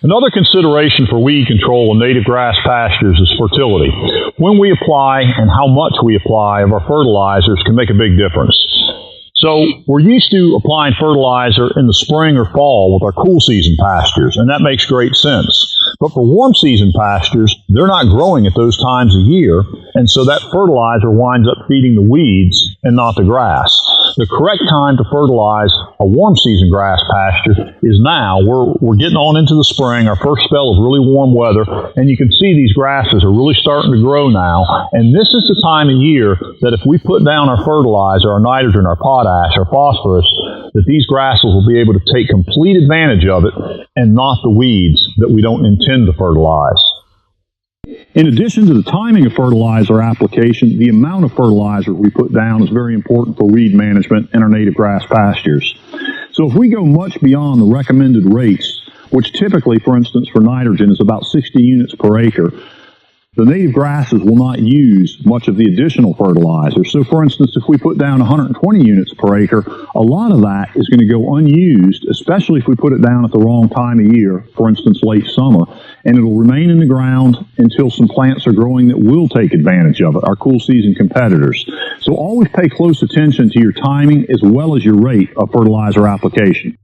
Another consideration for weed control in native grass pastures is fertility. When we apply and how much we apply of our fertilizers can make a big difference. So we're used to applying fertilizer in the spring or fall with our cool season pastures, and that makes great sense. But for warm season pastures, they're not growing at those times of year, and so that fertilizer winds up feeding the weeds and not the grass. The correct time to fertilize a warm season grass pasture is now. We're getting on into the spring, our first spell of really warm weather, and you can see these grasses are really starting to grow now. And this is the time of year that if we put down our fertilizer, our nitrogen, our potash, our phosphorus, that these grasses will be able to take complete advantage of it and not the weeds that we don't intend to fertilize. In addition to the timing of fertilizer application, the amount of fertilizer we put down is very important for weed management in our native grass pastures. So if we go much beyond the recommended rates, which typically, for instance, for nitrogen is about 60 units per acre, the native grasses will not use much of the additional fertilizer. So for instance, if we put down 120 units per acre, a lot of that is going to go unused, especially if we put it down at the wrong time of year, for instance, late summer, and it'll remain in the ground until some plants are growing that will take advantage of it, our cool season competitors. So always pay close attention to your timing as well as your rate of fertilizer application.